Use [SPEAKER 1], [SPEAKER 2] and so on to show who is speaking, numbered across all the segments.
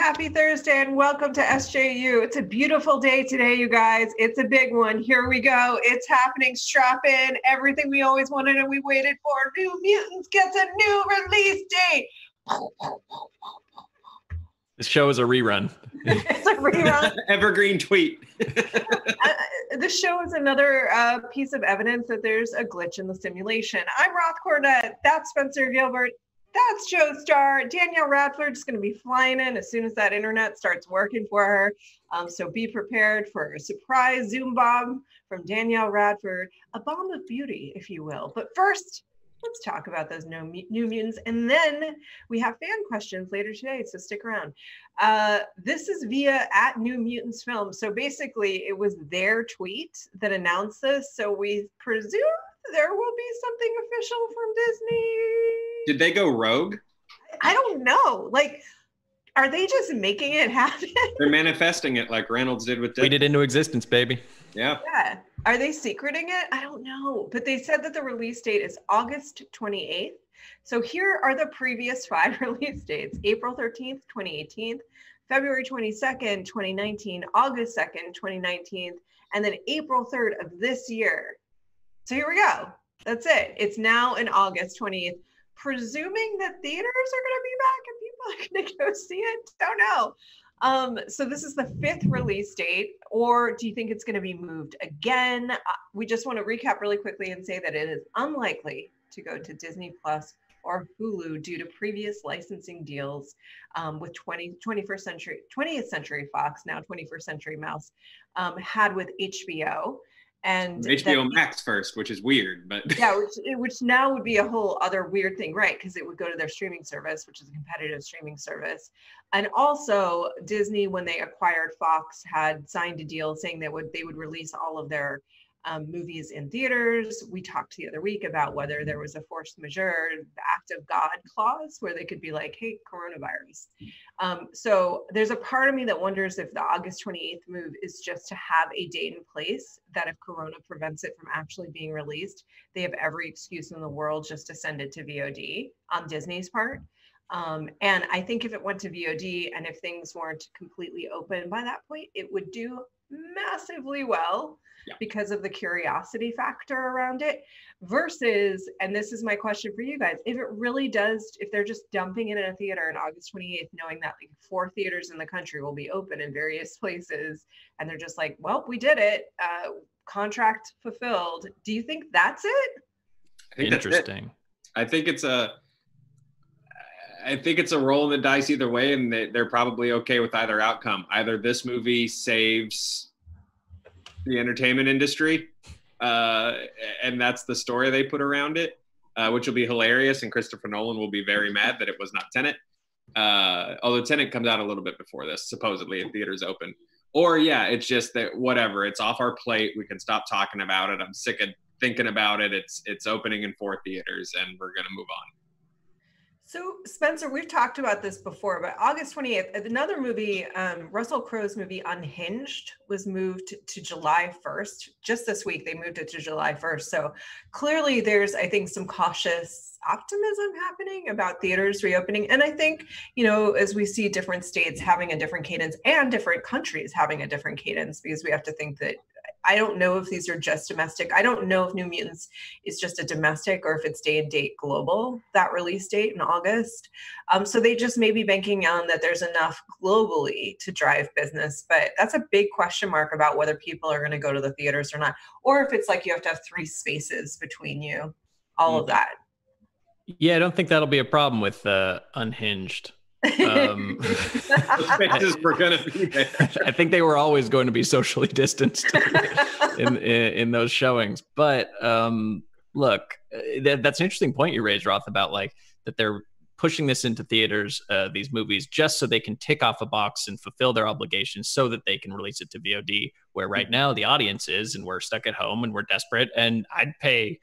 [SPEAKER 1] happy Thursday, and welcome to SJU. It's a beautiful day today, you guys. It's a big one. Here we go. It's happening. Strap in. Everything we always wanted and we waited for. New Mutants gets a new release date.
[SPEAKER 2] This show is a rerun.
[SPEAKER 1] It's a rerun.
[SPEAKER 3] Evergreen tweet.
[SPEAKER 1] This show is another piece of evidence that there's a glitch in the simulation. I'm Roth Cornet. That's Spencer GIlbert. That's Joe Starr. Danielle Radford is going to be flying in as soon as that internet starts working for her. So be prepared for a surprise Zoom bomb from Danielle Radford, a bomb of beauty, if you will. But first, let's talk about those New Mutants. And then we have fan questions later today, so stick around. This is via @New Mutants Film. So basically, it was their tweet that announced this. So we presume there will be something official from Disney.
[SPEAKER 3] Did they go rogue?
[SPEAKER 1] I don't know. Like, are they just making it happen?
[SPEAKER 3] They're manifesting it like Reynolds did with Deadpool.
[SPEAKER 2] Tweet it into existence, baby.
[SPEAKER 3] Yeah.
[SPEAKER 1] Yeah. Are they secreting it? I don't know. But they said that the release date is August 28th. So here are the previous 5 release dates. April 13th, 2018, February 22nd, 2019, August 2nd, 2019, and then April 3rd of this year. So here we go. That's it. It's now in August 28th. Presuming that theaters are going to be back and people are going to go see it. Don't know. So this is the 5th release date, or do you think it's going to be moved again? We just want to recap really quickly and say that it is unlikely to go to Disney Plus or Hulu due to previous licensing deals with 20th Century Fox, now 21st Century Mouse, had with HBO. And
[SPEAKER 3] HBO Max first, which is weird, but
[SPEAKER 1] yeah, which now would be a whole other weird thing, right? Because it would go to their streaming service, which is a competitive streaming service. And also Disney, when they acquired Fox, had signed a deal saying that they would release all of their movies in theaters. We talked the other week about whether there was a force majeure, the act of God clause, where they could be like, hey, coronavirus. So there's a part of me that wonders if the August 28th move is just to have a date in place that if Corona prevents it from actually being released, they have every excuse in the world just to send it to VOD on Disney's part. And I think if it went to VOD and if things weren't completely open by that point, it would do massively well. Yeah. Because of the curiosity factor around it versus, and this is my question for you guys, if it really does, if they're just dumping it in a theater on August 28th, knowing that like 4 theaters in the country will be open in various places, and they're just like, well, we did it, contract fulfilled. Do you think that's it?
[SPEAKER 3] I think
[SPEAKER 2] interesting.
[SPEAKER 3] I think it's a roll in the dice either way, and they're probably okay with either outcome. Either this movie saves the entertainment industry, and that's the story they put around it, which will be hilarious, and Christopher Nolan will be very mad that it was not Tenet, although Tenet comes out a little bit before this, supposedly, if theaters open. Or yeah, it's just that whatever, it's off our plate, we can stop talking about it, I'm sick of thinking about it, it's opening in 4 theaters and we're gonna move on.
[SPEAKER 1] So Spencer, we've talked about this before, but August 28th, another movie, Russell Crowe's movie Unhinged was moved to July 1st. Just this week, they moved it to July 1st. So clearly there's, I think, some cautious optimism happening about theaters reopening. And I think, as we see different states having a different cadence and different countries having a different cadence, because we have to think that, I don't know if these are just domestic. I don't know if New Mutants is just a domestic or if it's day and date global, that release date in August. So they just may be banking on that there's enough globally to drive business. But that's a big question mark about whether people are going to go to the theaters or not. Or if it's like you have to have 3 spaces between you, all of that.
[SPEAKER 2] Yeah, I don't think that'll be a problem with Unhinged.
[SPEAKER 3] We're gonna be there.
[SPEAKER 2] I think they were always going to be socially distanced in those showings. But look, that's an interesting point you raised, Roth, about like that they're pushing this into theaters, these movies, just so they can tick off a box and fulfill their obligations so that they can release it to VOD, where right now the audience is, and we're stuck at home and we're desperate. And I'd pay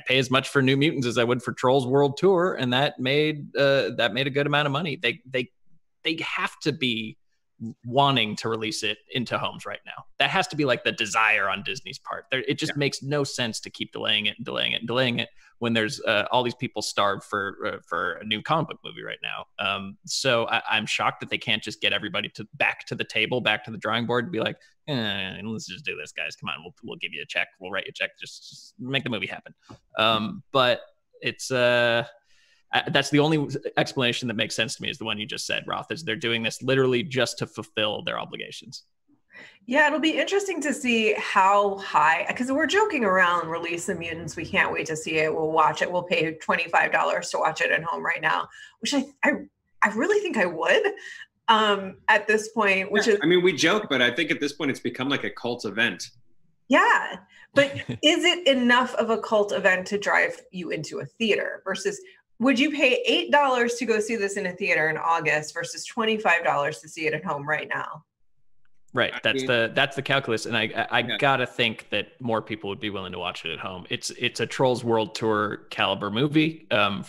[SPEAKER 2] as much for New Mutants as I would for Trolls World Tour, and that made a good amount of money. They have to be wanting to release it into homes right now. That has to be like the desire on Disney's part. It just makes no sense to keep delaying it when there's all these people starved for a new comic book movie right now. So I'm shocked that they can't just get everybody back to the table, back to the drawing board, and be like, let's just do this, guys. Come on, we'll give you a check. We'll write you a check. Just make the movie happen. But it's that's the only explanation that makes sense to me, is the one you just said, Roth, is they're doing this literally just to fulfill their obligations.
[SPEAKER 1] Yeah, it'll be interesting to see how high, because we're joking around, release the Mutants. We can't wait to see it. We'll watch it. We'll pay $25 to watch it at home right now, which I really think I would at this point, which is,
[SPEAKER 3] I mean, we joke, but I think at this point it's become like a cult event.
[SPEAKER 1] Yeah. But is it enough of a cult event to drive you into a theater versus, would you pay $8 to go see this in a theater in August versus $25 to see it at home right now?
[SPEAKER 2] Right. That's the calculus. And I gotta think that more people would be willing to watch it at home. It's a Trolls World Tour caliber movie. I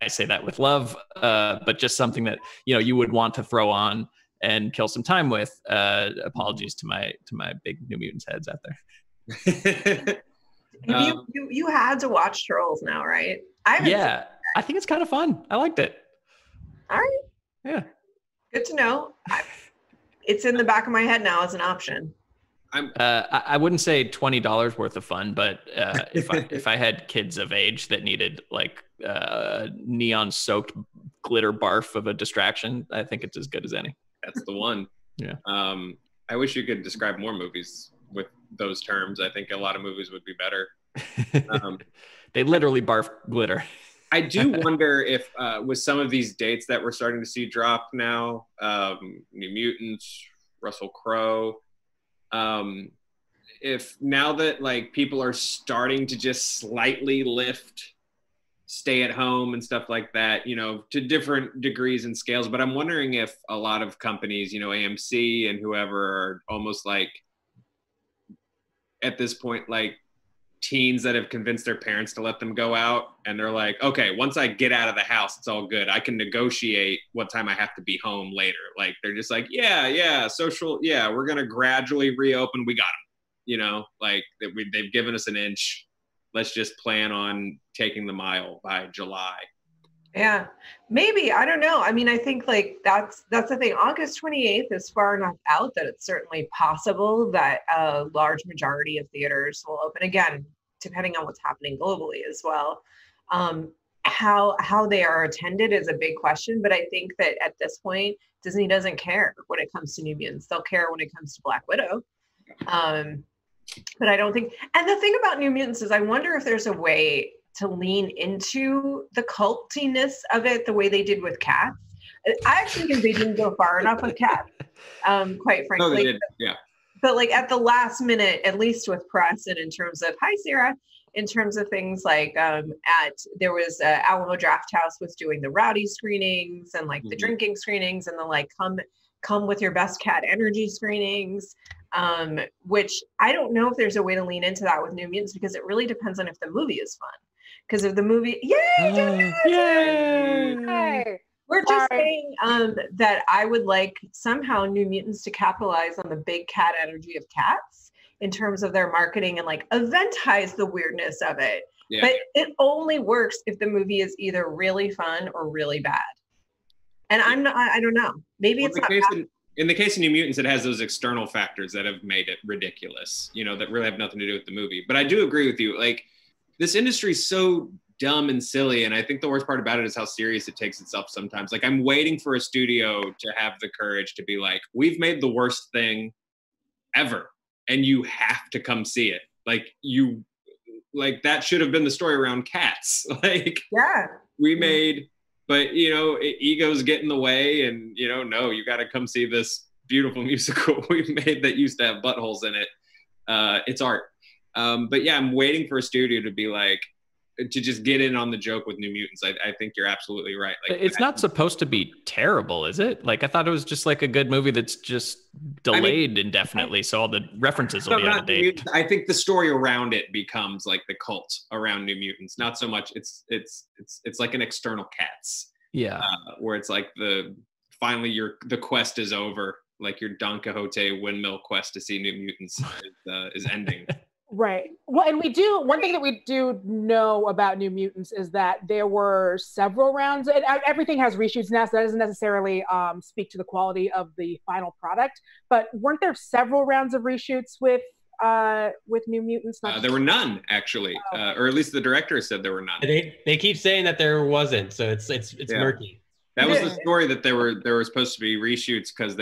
[SPEAKER 2] say that with love, but just something that, you would want to throw on and kill some time with. Apologies to my big New Mutants heads out there.
[SPEAKER 1] You had to watch Trolls now, right?
[SPEAKER 2] I think it's kind of fun. I liked it.
[SPEAKER 1] All right.
[SPEAKER 2] Yeah.
[SPEAKER 1] Good to know. It's in the back of my head now as an option.
[SPEAKER 2] I wouldn't say $20 worth of fun, but if I had kids of age that needed like neon soaked glitter barf of a distraction, I think it's as good as any.
[SPEAKER 3] That's the one.
[SPEAKER 2] Yeah.
[SPEAKER 3] I wish you could describe more movies with those terms. I think a lot of movies would be better.
[SPEAKER 2] They literally barf glitter.
[SPEAKER 3] I do wonder if with some of these dates that we're starting to see drop now, New Mutants, Russell Crowe, if now that like people are starting to just slightly lift stay at home and stuff like that, to different degrees and scales, but I'm wondering if a lot of companies, AMC and whoever, are almost like at this point like teens that have convinced their parents to let them go out, and they're like, okay, once I get out of the house, it's all good. I can negotiate what time I have to be home later. Like they're just like, social, we're gonna gradually reopen. We got them, like they've given us an inch. Let's just plan on taking the mile by July.
[SPEAKER 1] Yeah, maybe. I don't know. I mean, I think like that's the thing. August 28th is far enough out that it's certainly possible that a large majority of theaters will open again, depending on what's happening globally as well. How they are attended is a big question, but I think that at this point, Disney doesn't care when it comes to New Mutants. They'll care when it comes to Black Widow. But I don't think, and the thing about New Mutants is I wonder if there's a way to lean into the cultiness of it the way they did with Cats. I actually think they didn't go far enough with Cats, quite frankly.
[SPEAKER 3] No, they did. Yeah.
[SPEAKER 1] But like at the last minute, at least with press and in terms of, hi, Sarah, in terms of things like there was Alamo Draft House was doing the rowdy screenings and like the drinking screenings and the like come with your best cat energy screenings, which I don't know if there's a way to lean into that with New Mutants because it really depends on if the movie is fun. Because if the movie, yay! We're just saying that I would like somehow New Mutants to capitalize on the big cat energy of Cats in terms of their marketing and like eventize the weirdness of it. Yeah. But it only works if the movie is either really fun or really bad. And I don't know. Maybe it's not.
[SPEAKER 3] In the case of New Mutants, it has those external factors that have made it ridiculous, that really have nothing to do with the movie. But I do agree with you. Like, this industry is so dumb and silly. And I think the worst part about it is how serious it takes itself sometimes. Like, I'm waiting for a studio to have the courage to be like, we've made the worst thing ever, and you have to come see it. Like that should have been the story around Cats. We made, but egos get in the way, and no, you got to come see this beautiful musical we made that used to have buttholes in it. It's art. But yeah, I'm waiting for a studio to be like, to just get in on the joke with New Mutants. I think you're absolutely right. Like,
[SPEAKER 2] it's not supposed to be terrible, is it? Like, I thought it was just like a good movie that's just delayed indefinitely, so all the references will be out of date.
[SPEAKER 3] I think the story around it becomes like the cult around New Mutants. Not so much. It's like an external Cats.
[SPEAKER 2] Yeah.
[SPEAKER 3] Where it's like the finally the quest is over. Like your Don Quixote windmill quest to see New Mutants is ending.
[SPEAKER 4] Right. Well, and one thing that we do know about New Mutants is that there were several rounds, and everything has reshoots now, so that doesn't necessarily speak to the quality of the final product, but weren't there several rounds of reshoots with New Mutants?
[SPEAKER 3] There were none, actually, or at least the director said there were none.
[SPEAKER 5] They keep saying that there wasn't, so it's murky.
[SPEAKER 3] That was the story, that there were supposed to be reshoots because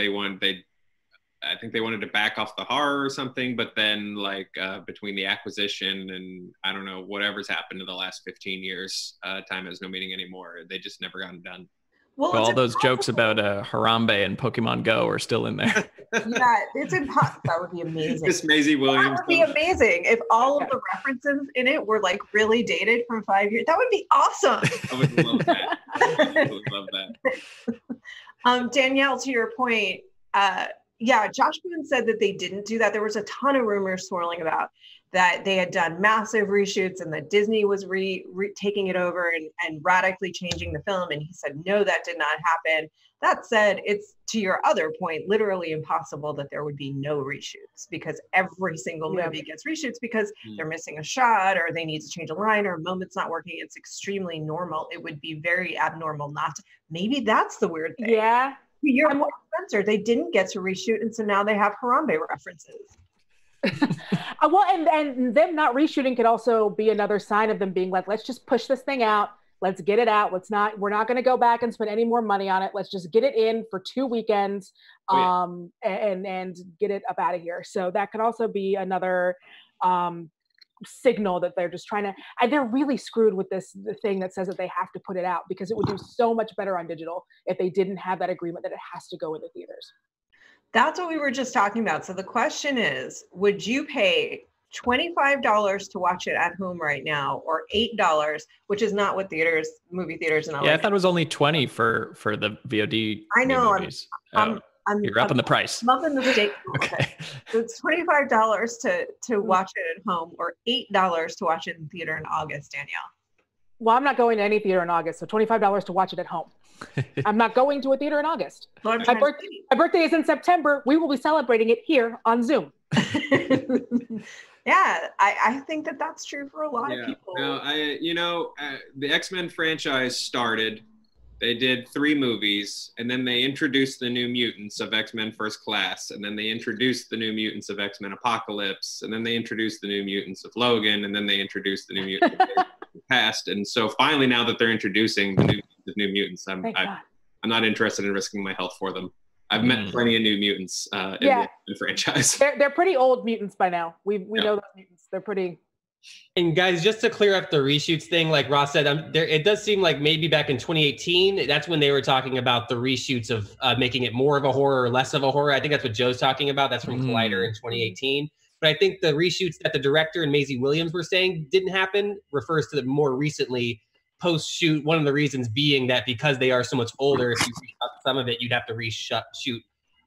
[SPEAKER 3] I think they wanted to back off the horror or something, but then like between the acquisition and I don't know, whatever's happened in the last 15 years, time has no meaning anymore. They just never gotten done.
[SPEAKER 2] Well, all those jokes about Harambe and Pokemon Go are still in there.
[SPEAKER 1] Yeah, it's impossible. That would be amazing.
[SPEAKER 3] Miss Maisie Williams.
[SPEAKER 1] That would be amazing if all of the references in it were like really dated from 5 years. That would be awesome.
[SPEAKER 3] I would love that. I would love that.
[SPEAKER 1] Danielle, to your point, Josh Boone said that they didn't do that. There was a ton of rumors swirling about that they had done massive reshoots and that Disney was taking it over and radically changing the film. And he said, no, that did not happen. That said, it's, to your other point, literally impossible that there would be no reshoots, because every single movie gets reshoots because they're missing a shot or they need to change a line or a moment's not working. It's extremely normal. It would be very abnormal not to. Maybe that's the weird thing.
[SPEAKER 4] Yeah.
[SPEAKER 1] You're more Spencer. They didn't get to reshoot, and so now they have Harambe references.
[SPEAKER 4] Well, and them not reshooting could also be another sign of them being like, let's just push this thing out. Let's get it out. We're not going to go back and spend any more money on it. Let's just get it in for 2 weekends, and get it up out of here. So that could also be another signal that they're just trying to, and they're really screwed with the thing that says that they have to put it out, because it would do so much better on digital if they didn't have that agreement that it has to go in the theaters.
[SPEAKER 1] That's what we were just talking about. So the question is, would you pay $25 to watch it at home right now, or $8, which is not what movie theaters and all?
[SPEAKER 2] Yeah, I thought it was only $20 for the VOD.
[SPEAKER 1] I know.
[SPEAKER 2] Movies. You're up in the price.
[SPEAKER 1] I'm up in the steak.
[SPEAKER 2] Okay.
[SPEAKER 1] So it's $25 to watch it at home, or $8 to watch it in theater in August, Danielle.
[SPEAKER 4] Well, I'm not going to any theater in August, so $25 to watch it at home. I'm not going to a theater in August.
[SPEAKER 1] Well,
[SPEAKER 4] my birthday is in September. We will be celebrating it here on Zoom.
[SPEAKER 1] Yeah, I think that that's true for a lot of people.
[SPEAKER 3] No, the X-Men franchise started. They did 3 movies, and then they introduced the New Mutants of X-Men First Class, and then they introduced the New Mutants of X-Men Apocalypse, and then they introduced the New Mutants of Logan, and then they introduced the New Mutants of the past. And so finally, now that they're introducing the New Mutants, I'm not interested in risking my health for them. I've met plenty of New Mutants in the franchise.
[SPEAKER 4] They're pretty old mutants by now. We know those mutants. They're pretty.
[SPEAKER 5] And guys, just to clear up the reshoots thing, like Ross said, it does seem like maybe back in 2018, that's when they were talking about the reshoots of making it more of a horror or less of a horror. I think that's what Joe's talking about. That's from Collider in 2018. But I think the reshoots that the director and Maisie Williams were saying didn't happen refers to the more recently post-shoot. One of the reasons being that because they are so much older, if you reshoot some of it, you'd have to reshoot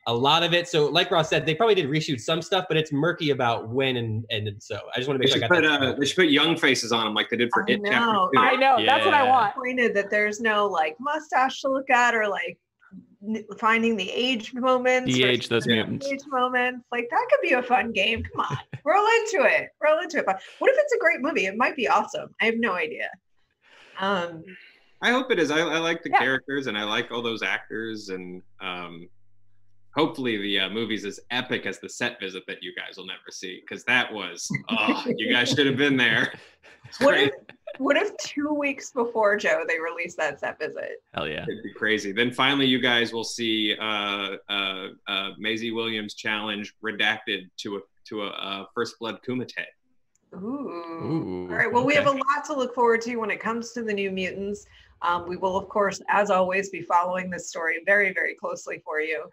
[SPEAKER 5] a lot of it. So like Ross said, they probably did reshoot some stuff, but it's murky about when and so I just want to make sure I got that. They
[SPEAKER 3] should put young faces on them like they did for It Chapter 2.
[SPEAKER 4] I know. Yeah. That's what I want.
[SPEAKER 1] Pointed that there's no like mustache to look at, or like finding the age moments.
[SPEAKER 2] De-age those mutants.
[SPEAKER 1] Age moments. Like that could be a fun game. Come on. Roll into it. But what if it's a great movie? It might be awesome. I have no idea.
[SPEAKER 3] I hope it is. I like the characters, and I like all those actors, and hopefully the movie's as epic as the set visit that you guys will never see, because that was, you guys should have been there.
[SPEAKER 1] What if 2 weeks before, Joe, they release that set visit?
[SPEAKER 2] Hell yeah.
[SPEAKER 3] It'd be crazy. Then finally you guys will see Maisie Williams challenge redacted to a First Blood Kumite.
[SPEAKER 1] Ooh. All right. Well, we have a lot to look forward to when it comes to the New Mutants. We will, of course, as always, be following this story very, very closely for you.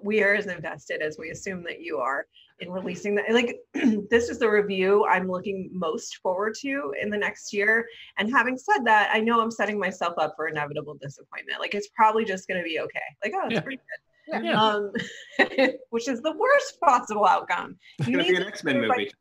[SPEAKER 1] We are as invested as we assume that you are in releasing that. Like, this is the review I'm looking most forward to in the next year. And having said that, I know I'm setting myself up for inevitable disappointment. Like, it's probably just going to be okay. Like, oh, it's pretty good. Yeah. Which is the worst possible outcome.
[SPEAKER 3] It's going to be an X-Men movie.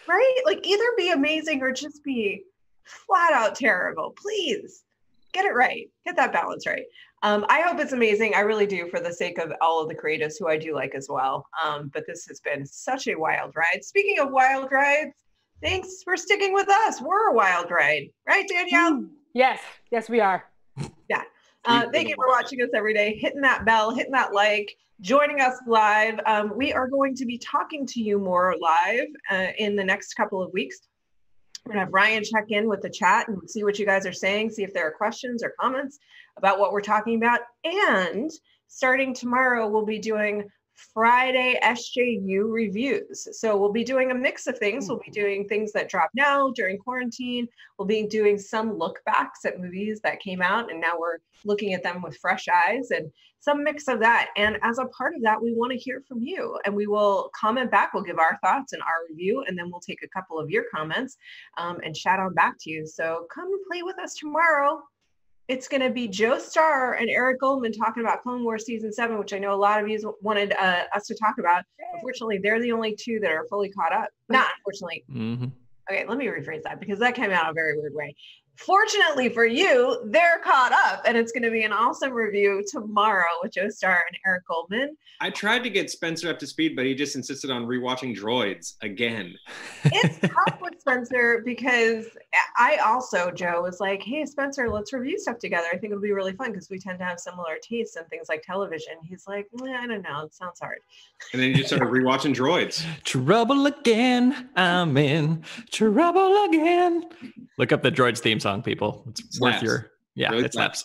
[SPEAKER 1] Right? Like, either be amazing or just be flat out terrible. Please get it right. Get that balance right. I hope it's amazing. I really do, for the sake of all of the creatives who I do like as well. But this has been such a wild ride. Speaking of wild rides, thanks for sticking with us. We're a wild ride, right, Danielle?
[SPEAKER 4] Yes, we are.
[SPEAKER 1] Yeah. Thank you for watching us every day, hitting that bell, hitting that like, joining us live. We are going to be talking to you more live in the next couple of weeks. We're gonna have Ryan check in with the chat and see what you guys are saying, see if there are questions or comments about what we're talking about. And starting tomorrow, we'll be doing Friday SJU reviews. So we'll be doing a mix of things. We'll be doing things that drop now during quarantine. We'll be doing some look backs at movies that came out and now we're looking at them with fresh eyes, and some mix of that. And as a part of that, we want to hear from you, and we will comment back. We'll give our thoughts and our review, and then we'll take a couple of your comments and chat on back to you. So come and play with us tomorrow. It's going to be Joe Starr and Eric Goldman talking about Clone Wars Season 7, which I know a lot of you wanted us to talk about. Unfortunately, they're the only two that are fully caught up. Not unfortunately. Okay, let me rephrase that because that came out a very weird way. Fortunately for you, they're caught up, and it's going to be an awesome review tomorrow with Joe Starr and Eric Goldman.
[SPEAKER 3] I tried to get Spencer up to speed, but he just insisted on rewatching Droids again.
[SPEAKER 1] It's tough with Spencer because I also, Joe, was like, hey, Spencer, let's review stuff together. I think it'll be really fun because we tend to have similar tastes in things like television. He's like, I don't know, it sounds hard.
[SPEAKER 3] And then you just started rewatching Droids.
[SPEAKER 2] Trouble again, I'm in trouble again. Look up the Droids theme song, people. It's worth your,
[SPEAKER 3] Droids
[SPEAKER 2] it slaps.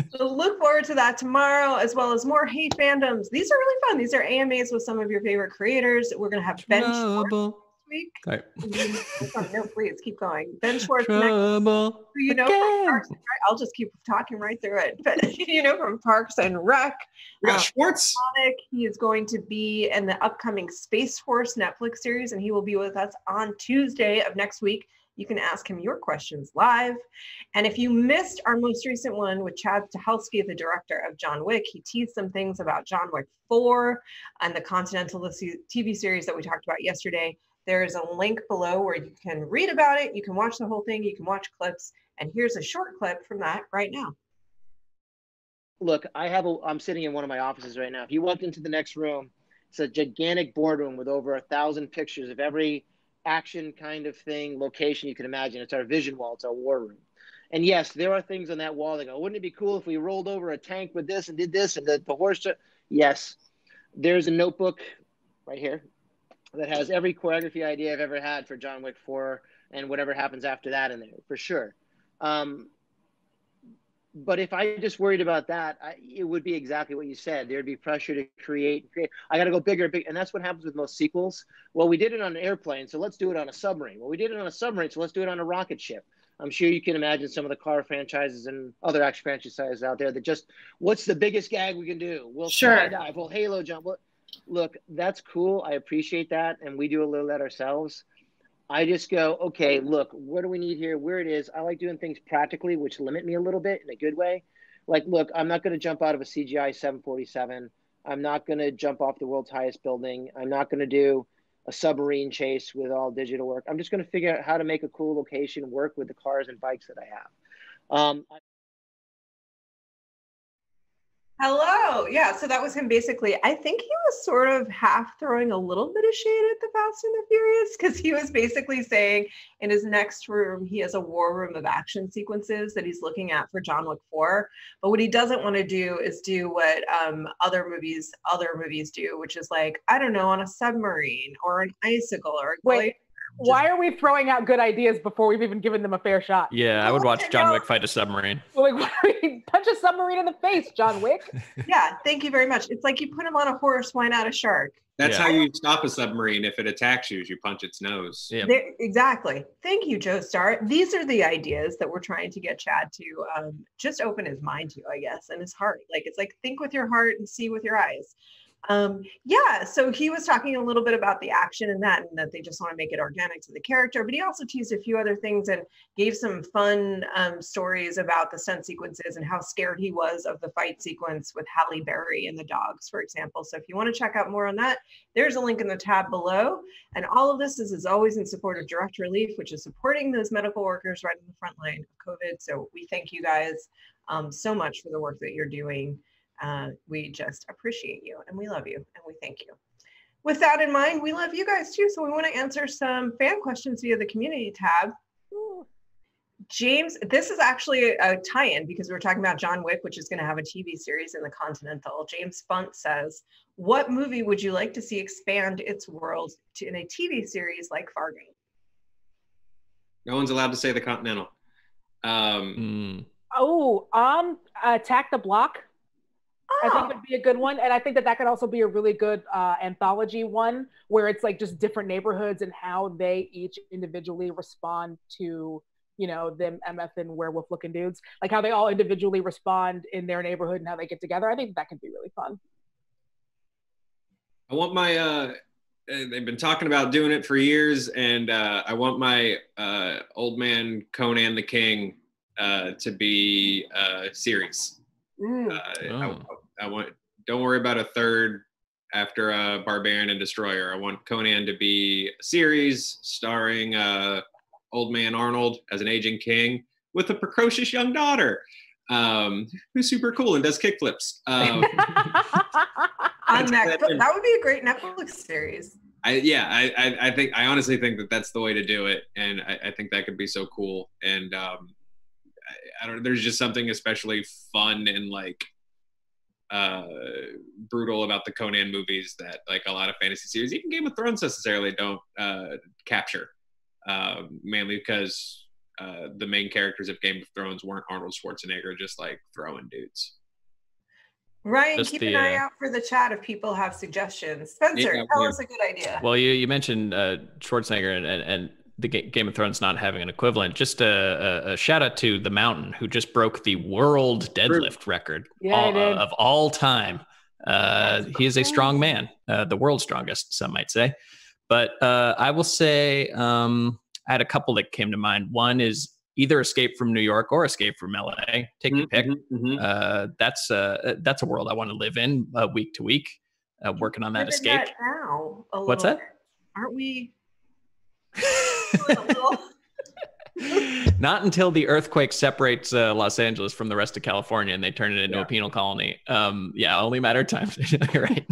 [SPEAKER 1] So look forward to that tomorrow, as well as more Hey Fandoms. These are really fun. These are AMAs with some of your favorite creators. We're going to have Ben Schwartz this week.
[SPEAKER 2] All right.
[SPEAKER 1] No, please keep going. Ben Schwartz
[SPEAKER 2] Trouble
[SPEAKER 1] next. You know, from Parks and Rec. I'll just keep talking right through it. But you know, from Parks and Rec.
[SPEAKER 3] We got Schwartz.
[SPEAKER 1] He is going to be in the upcoming Space Force Netflix series, and he will be with us on Tuesday of next week. You can ask him your questions live. And if you missed our most recent one with Chad Stahelski, the director of John Wick, he teased some things about John Wick 4 and the Continental TV series that we talked about yesterday. There is a link below where you can read about it. You can watch the whole thing. You can watch clips. And here's a short clip from that right now.
[SPEAKER 6] Look, I'm sitting in one of my offices right now. If you walked into the next room, it's a gigantic boardroom with over 1,000 pictures of every action kind of thing, location you can imagine. It's our vision wall. It's our war room. And yes, there are things on that wall that go, wouldn't it be cool if we rolled over a tank with this and did this and the horse? Yes, there's a notebook right here that has every choreography idea I've ever had for John Wick 4 and whatever happens after that in there, for sure. But if I just worried about that, it would be exactly what you said. There'd be pressure to create. I got to go bigger, and that's what happens with most sequels. Well, we did it on an airplane, so let's do it on a submarine. Well, we did it on a submarine, so let's do it on a rocket ship. I'm sure you can imagine some of the car franchises and other action franchises out there that just, what's the biggest gag we can do? We'll skydive, we'll halo jump. Look, that's cool. I appreciate that, and we do a little of that ourselves. I just go, okay, look, what do we need here? Where it is. I like doing things practically, which limit me a little bit in a good way. Like, look, I'm not going to jump out of a CGI 747. I'm not going to jump off the world's highest building. I'm not going to do a submarine chase with all digital work. I'm just going to figure out how to make a cool location work with the cars and bikes that I have.
[SPEAKER 1] Hello. Yeah, so that was him basically. I think he was sort of half throwing a little bit of shade at the Fast and the Furious because he was basically saying in his next room, he has a war room of action sequences that he's looking at for John Wick 4. But what he doesn't want to do is do what other movies do, which is like, I don't know, on a submarine or an icicle or a glacier.
[SPEAKER 4] Why are we throwing out good ideas before we've even given them a fair shot?
[SPEAKER 2] Yeah, I would watch John Wick fight a submarine.
[SPEAKER 4] Like, punch a submarine in the face, John Wick.
[SPEAKER 1] Yeah, thank you very much. It's like you put him on a horse, why not a shark?
[SPEAKER 3] That's how you stop a submarine. If it attacks you, you punch its nose.
[SPEAKER 2] Yeah.
[SPEAKER 1] Exactly. Thank you, Joe Starr. These are the ideas that we're trying to get Chad to just open his mind to, I guess, and his heart. Like, it's like, think with your heart and see with your eyes. Yeah, so he was talking a little bit about the action in that, and that they just want to make it organic to the character, but he also teased a few other things and gave some fun stories about the stunt sequences and how scared he was of the fight sequence with Halle Berry and the dogs, for example. So if you want to check out more on that, there's a link in the tab below. And all of this is, as always, in support of Direct Relief, which is supporting those medical workers right in the front line of COVID. So we thank you guys so much for the work that you're doing. We just appreciate you, and we love you, and we thank you. With that in mind, we love you guys too, so we want to answer some fan questions via the community tab. James, this is actually a tie-in because we're talking about John Wick, which is going to have a TV series in the Continental. James Funt says, what movie would you like to see expand its world in a TV series like Fargo?
[SPEAKER 3] No one's allowed to say the Continental.
[SPEAKER 4] Attack the Block. I think would be a good one, and I think that could also be a really good anthology one where it's like just different neighborhoods and how they each individually respond to, you know, them MF and werewolf looking dudes, like how they all individually respond in their neighborhood and how they get together. I think that could be really fun.
[SPEAKER 3] I want my they've been talking about doing it for years, and I want my Old Man Conan the King to be a series. I want. Don't worry about a third after Barbarian and Destroyer. I want Conan to be a series starring Old Man Arnold as an aging king with a precocious young daughter who's super cool and does kickflips.
[SPEAKER 1] On that would be a great Netflix series.
[SPEAKER 3] I honestly think that that's the way to do it, and I think that could be so cool. And I don't. There's just something especially fun and like brutal about the Conan movies that like a lot of fantasy series, even Game of Thrones, necessarily don't capture. Mainly because the main characters of Game of Thrones weren't Arnold Schwarzenegger, just like throwing dudes.
[SPEAKER 1] Ryan, keep an eye out for the chat if people have suggestions. Spencer, tell us a good idea.
[SPEAKER 2] Well, you mentioned Schwarzenegger and the Game of Thrones not having an equivalent. Just a shout out to the Mountain, who just broke the world deadlift record of all time. He is a strong man, the world's strongest, some might say. But I will say I had a couple that came to mind. One is either Escape from New York or Escape from LA. Take your pick. That's a world I want to live in week to week, working on that escape.
[SPEAKER 1] That now,
[SPEAKER 2] what's that?
[SPEAKER 1] Aren't we?
[SPEAKER 2] Not until the earthquake separates Los Angeles from the rest of California and they turn it into a penal colony. Only a matter of time. You're right.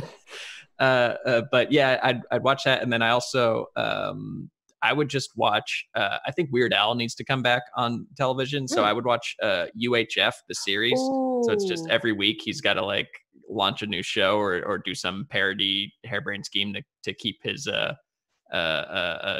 [SPEAKER 2] But yeah, I'd watch that, and then I also I would just watch. I think Weird Al needs to come back on television, so I would watch UHF the series. So it's just every week he's got to like launch a new show or do some parody harebrained scheme to keep his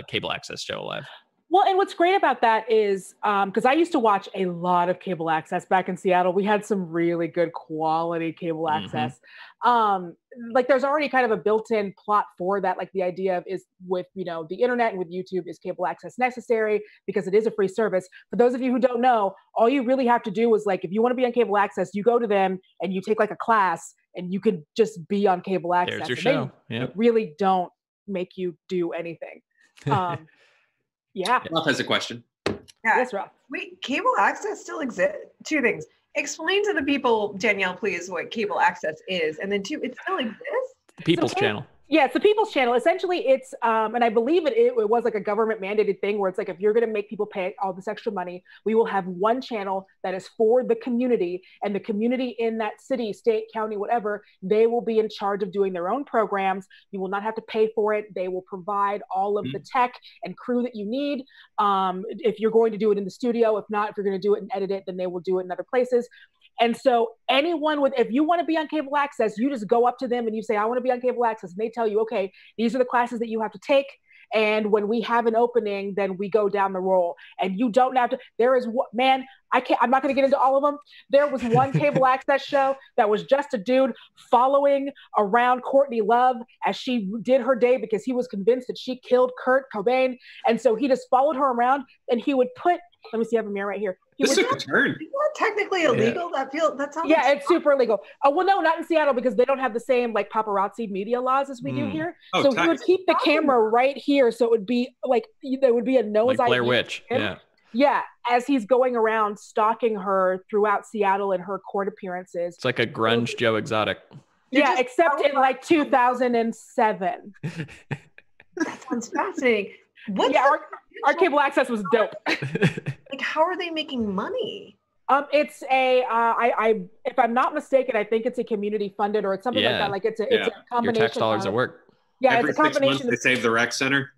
[SPEAKER 2] cable access show alive.
[SPEAKER 4] Well, and what's great about that is because I used to watch a lot of cable access back in Seattle. We had some really good quality cable access. Like there's already kind of a built-in plot for that. Like the idea of is with, you know, the internet and with YouTube, is cable access necessary because it is a free service. For those of you who don't know, all you really have to do is like, if you want to be on cable access, you go to them and you take like a class and you can just be on cable access.
[SPEAKER 2] There's your show.
[SPEAKER 4] They really don't make you do anything. Yeah.
[SPEAKER 3] Roth has a question.
[SPEAKER 1] Yeah.
[SPEAKER 4] Yes, Roth.
[SPEAKER 1] Wait, cable access still exists? Two things. Explain to the people, Danielle, please, what cable access is. And then two, it still exists?
[SPEAKER 2] The People's Channel.
[SPEAKER 4] Yeah, it's the People's Channel. Essentially, it's, and I believe it was like a government mandated thing where it's like, if you're going to make people pay all this extra money, we will have one channel that is for the community, and the community in that city, state, county, whatever, they will be in charge of doing their own programs. You will not have to pay for it. They will provide all of the tech and crew that you need. If you're going to do it in the studio, if not, if you're going to do it and edit it, then they will do it in other places. And so anyone if you want to be on cable access, you just go up to them and you say, I want to be on cable access. And they tell you, okay, these are the classes that you have to take. And when we have an opening, then we go down the roll. And you don't have to, I'm not going to get into all of them. There was one cable access show that was just a dude following around Courtney Love as she did her day because he was convinced that she killed Kurt Cobain. And so he just followed her around, and he would put, let me see, I have a mirror right here.
[SPEAKER 3] This took a turn.
[SPEAKER 1] Is that technically illegal? That sounds.
[SPEAKER 4] Yeah, it's super illegal. Oh well, no, not in Seattle because they don't have the same like paparazzi media laws as we do here.
[SPEAKER 3] Oh,
[SPEAKER 4] so he would keep the camera right here, so it would be like there would be a nose eye.
[SPEAKER 2] Blair Witch.
[SPEAKER 4] Yeah, as he's going around stalking her throughout Seattle in her court appearances.
[SPEAKER 2] It's like a grunge Joe Exotic.
[SPEAKER 4] Yeah, except in like 2007.
[SPEAKER 1] That sounds fascinating.
[SPEAKER 4] Our cable access was dope.
[SPEAKER 1] Like, how are they making money?
[SPEAKER 4] It's I if I'm not mistaken, I think it's a community funded or it's something like that. Like it's a combination.
[SPEAKER 2] Your tax dollars at work.
[SPEAKER 4] Yeah,
[SPEAKER 3] Every
[SPEAKER 4] it's a combination.
[SPEAKER 3] 6 months they save the rec center.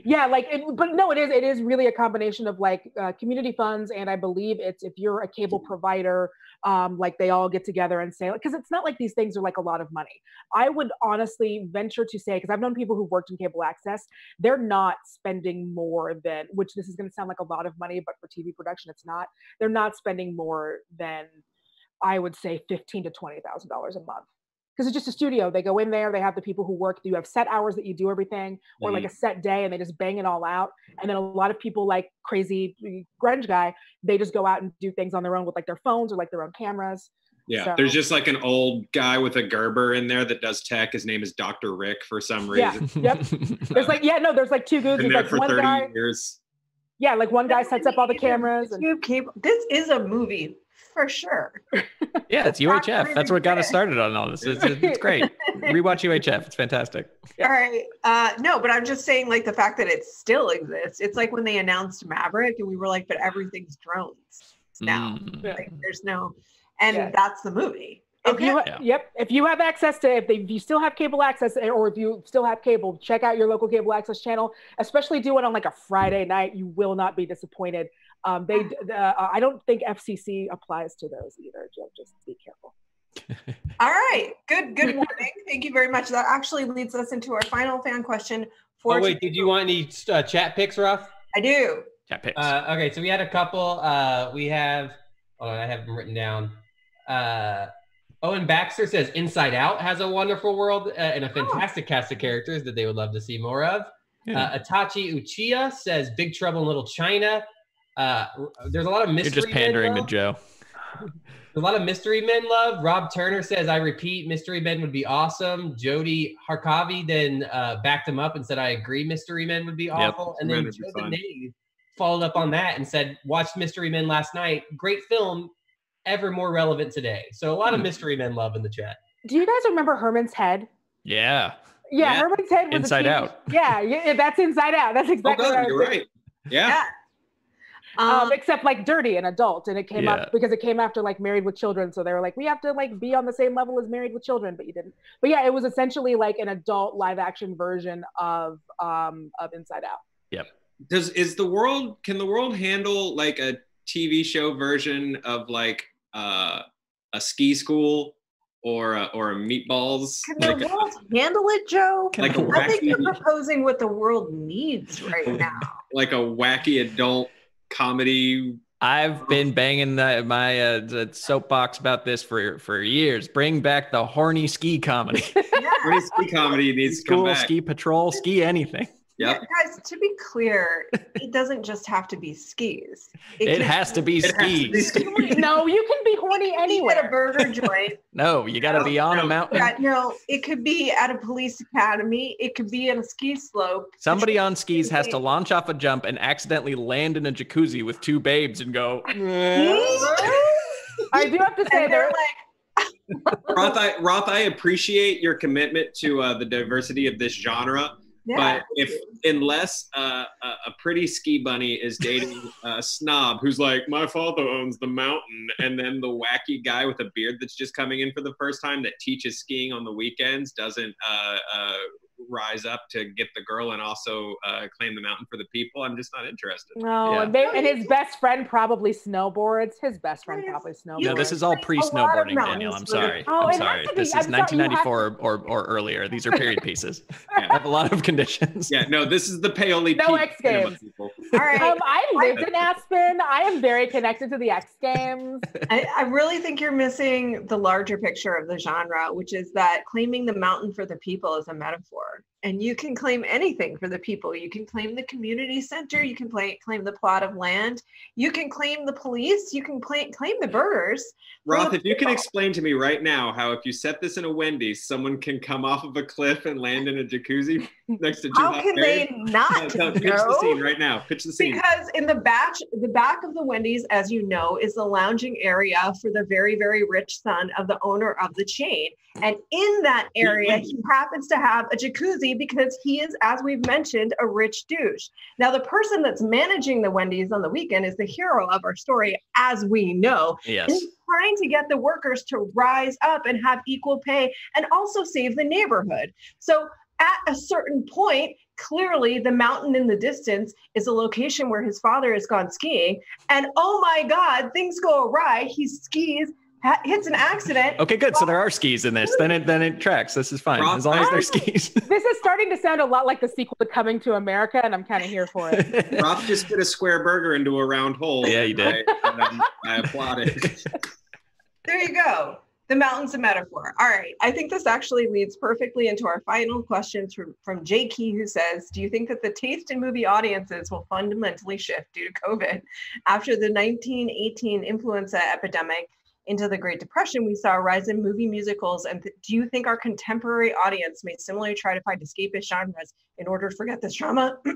[SPEAKER 4] Yeah, but no, it is really a combination of like community funds, and I believe it's if you're a cable provider, like they all get together and say, because it's not like these things are like a lot of money. I would honestly venture to say, because I've known people who worked in cable access, they're not spending more than, which this is going to sound like a lot of money, but for TV production, it's not. They're not spending more than, I would say, $15,000 to $20,000 a month. Because it's just a studio. They go in there, they have the people who work, you have set hours that you do everything, or like a set day, and they just bang it all out. And then a lot of people like crazy grunge guy, they just go out and do things on their own with like their phones or like their own cameras.
[SPEAKER 3] Yeah,
[SPEAKER 4] so,
[SPEAKER 3] there's just like an old guy with a Gerber in there that does tech. His name is Dr. Rick for some reason.
[SPEAKER 4] Yeah, yep. There's like, there's like two dudes.
[SPEAKER 3] Been there
[SPEAKER 4] like
[SPEAKER 3] for
[SPEAKER 4] one
[SPEAKER 3] 30
[SPEAKER 4] guy,
[SPEAKER 3] years.
[SPEAKER 4] Yeah, like one guy sets up all the cameras.
[SPEAKER 1] This is a movie. For sure.
[SPEAKER 2] Yeah, it's UHF. That's what got us started on all this. It's great. Rewatch UHF. It's fantastic.
[SPEAKER 1] All right. No, but I'm just saying, like, the fact that it still exists. It's like when they announced Maverick and we were like, but everything's drones now. Like, there's no, and that's the movie. Okay.
[SPEAKER 4] If you have access to, if you still have cable access, or if you still have cable, check out your local cable access channel. Especially do it on like a Friday night. You will not be disappointed. I don't think FCC applies to those either. Just be careful.
[SPEAKER 1] All right. Good morning. Thank you very much. That actually leads us into our final fan question.
[SPEAKER 5] Did you want any chat picks, Roth?
[SPEAKER 1] I do.
[SPEAKER 2] Chat picks.
[SPEAKER 5] Okay, so we had a couple. I have them written down. Owen Baxter says Inside Out has a wonderful world and a fantastic cast of characters that they would love to see more of. Itachi Uchiha says Big Trouble in Little China. There's a lot of mystery.
[SPEAKER 2] You're just pandering to Joe.
[SPEAKER 5] There's a lot of Mystery Men love. Rob Turner says, I repeat, Mystery Men would be awesome. Jody Harkavi then backed him up and said, I agree, Mystery Men would be awful. And then Joe the Knave followed up on that and said, watched Mystery Men last night. Great film, ever more relevant today. So a lot of Mystery Men love in the chat.
[SPEAKER 4] Do you guys remember Herman's Head?
[SPEAKER 2] Yeah.
[SPEAKER 4] Yeah, Herman's Head was
[SPEAKER 2] Inside Out.
[SPEAKER 4] Yeah, that's Inside Out. That's exactly what I was
[SPEAKER 3] you're right. Yeah.
[SPEAKER 4] Except like dirty and adult, and it came up because it came after like Married with Children, so they were like, we have to like be on the same level as Married with Children, but you didn't. But yeah, it was essentially like an adult live action version of Inside Out.
[SPEAKER 2] Yep.
[SPEAKER 3] Can the world handle like a TV show version of like a ski school or a Meatballs?
[SPEAKER 1] Can the world handle it, Joe?
[SPEAKER 3] Like
[SPEAKER 1] I think you're proposing what the world needs right now.
[SPEAKER 3] Like a wacky adult comedy.
[SPEAKER 2] I've been banging my soapbox about this for years. Bring back the horny ski comedy.
[SPEAKER 3] Horny ski comedy needs to come back.
[SPEAKER 2] Ski patrol, ski anything.
[SPEAKER 3] Yep.
[SPEAKER 1] Yeah, guys, to be clear, it doesn't just have to be skis.
[SPEAKER 2] It has to be skis.
[SPEAKER 4] No, you can be horny anywhere.
[SPEAKER 1] At a burger joint.
[SPEAKER 2] No, you got to be on a mountain.
[SPEAKER 1] Yeah, no, it could be at a police academy. It could be in a ski slope.
[SPEAKER 2] Somebody on skis has to launch off a jump and accidentally land in a jacuzzi with two babes and go.
[SPEAKER 4] I do have to say they're
[SPEAKER 3] like. Roth, I appreciate your commitment to the diversity of this genre. Yeah. But unless a pretty ski bunny is dating a snob who's like, my father owns the mountain, and then the wacky guy with a beard that's just coming in for the first time that teaches skiing on the weekends doesn't rise up to get the girl and also claim the mountain for the people, I'm just not interested.
[SPEAKER 4] No, and his best friend probably snowboards. His best friend probably snowboards.
[SPEAKER 2] No, this is all pre-snowboarding, Danielle. I'm sorry. I'm sorry. This is 1994 or earlier. These are period pieces. I have a lot of conditions.
[SPEAKER 3] Yeah, no, this is the Paoli.
[SPEAKER 4] No X Games. All right. I lived in Aspen. I am very connected to the X Games.
[SPEAKER 1] I really think you're missing the larger picture of the genre, which is that claiming the mountain for the people is a metaphor. And you can claim anything for the people. You can claim the community center. You can claim the plot of land. You can claim the police. You can claim the burgers.
[SPEAKER 3] Roth, if you can explain to me right now how if you set this in a Wendy's, someone can come off of a cliff and land in a jacuzzi next to
[SPEAKER 1] How can they not?
[SPEAKER 3] Pitch the scene right now. Pitch the scene.
[SPEAKER 1] Because in the back of the Wendy's, as you know, is the lounging area for the very, very rich son of the owner of the chain. And in that area, he happens to have a jacuzzi because he is, as we've mentioned, a rich douche. Now, the person that's managing the Wendy's on the weekend is the hero of our story, as we know.
[SPEAKER 2] Yes.
[SPEAKER 1] And he's trying to get the workers to rise up and have equal pay and also save the neighborhood. So at a certain point, clearly the mountain in the distance is a location where his father has gone skiing. And oh my God, things go awry. He skis, hits an accident.
[SPEAKER 2] Okay, good. So there are skis in this. Then it tracks. This is fine as long as there's skis.
[SPEAKER 4] This is starting to sound a lot like the sequel to Coming to America, and I'm kind of here for it.
[SPEAKER 3] Roth just fit a square burger into a round hole.
[SPEAKER 2] Yeah, you did.
[SPEAKER 3] I applaud it.
[SPEAKER 1] There you go. The mountain's a metaphor. All right. I think this actually leads perfectly into our final questions from Jay Key, who says, do you think that the taste in movie audiences will fundamentally shift due to COVID? After the 1918 influenza epidemic into the Great Depression, we saw a rise in movie musicals. And do you think our contemporary audience may similarly try to find escapist genres in order to forget this drama?
[SPEAKER 3] I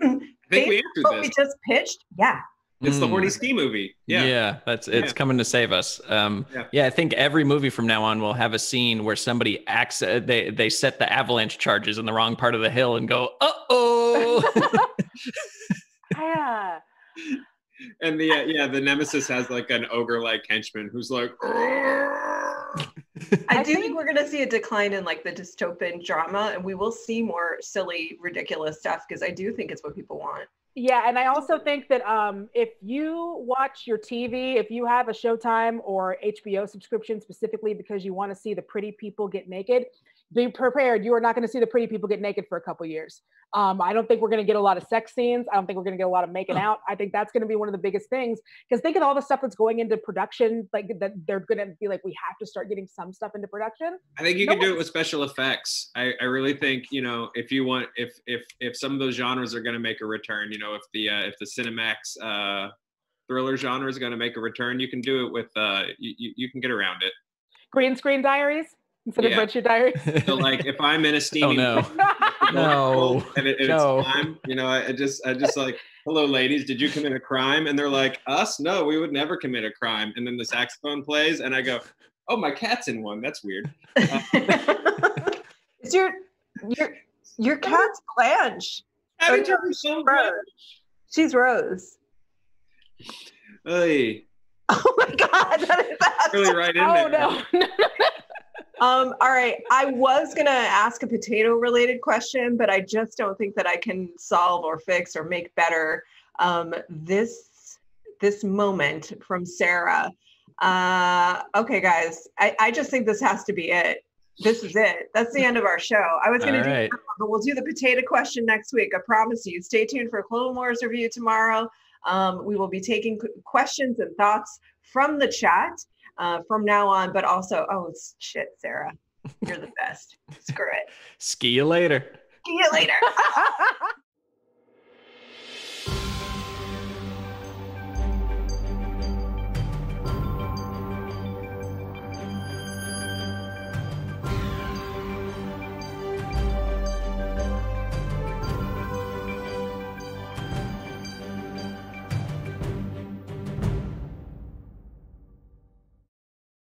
[SPEAKER 3] think we answered
[SPEAKER 1] what
[SPEAKER 3] this.
[SPEAKER 1] we just pitched? Yeah.
[SPEAKER 3] It's the horny ski movie. Yeah.
[SPEAKER 2] It's coming to save us. I think every movie from now on will have a scene where somebody acts. They set the avalanche charges in the wrong part of the hill and go, uh-oh.
[SPEAKER 4] Yeah.
[SPEAKER 3] And the nemesis has like an ogre-like henchman who's like,
[SPEAKER 1] I do think we're going to see a decline in like the dystopian drama, and we will see more silly, ridiculous stuff because I do think it's what people want.
[SPEAKER 4] Yeah, and I also think that if you watch your TV, if you have a Showtime or HBO subscription specifically because you want to see the pretty people get naked, be prepared. You are not going to see the pretty people get naked for a couple years. I don't think we're going to get a lot of sex scenes. I don't think we're going to get a lot of making out. I think that's going to be one of the biggest things, because think of all the stuff that's going into production, like that they're going to be like, we have to start getting some stuff into production.
[SPEAKER 3] I think you can do it with special effects. I really think, if you want, if some of those genres are going to make a return, if the Cinemax thriller genre is going to make a return, you can do it with you can get around it.
[SPEAKER 4] Green screen diaries instead of Red Shoe Diaries.
[SPEAKER 3] So like if I'm in a steamy
[SPEAKER 2] no,
[SPEAKER 3] and it's time, I just like, hello ladies, did you commit a crime? And they're like, us? No, we would never commit a crime. And then the saxophone plays and I go, oh, my cat's in one. That's weird.
[SPEAKER 1] Is your cat's Blanche? She's Rose.
[SPEAKER 3] Hey.
[SPEAKER 1] Oh my God, that is
[SPEAKER 3] really right in there.
[SPEAKER 4] Oh no.
[SPEAKER 1] All right. I was going to ask a potato related question, but I just don't think that I can solve or fix or make better this moment from Sarah. Okay, guys, I just think this has to be it. This is it. That's the end of our show. I was going to do that, but we'll do the potato question next week. I promise you. Stay tuned for Clone Wars review tomorrow. We will be taking questions and thoughts from the chat from now on, but also, shit, Sarah, you're the best. Screw it.
[SPEAKER 2] See you later.
[SPEAKER 1] See you later.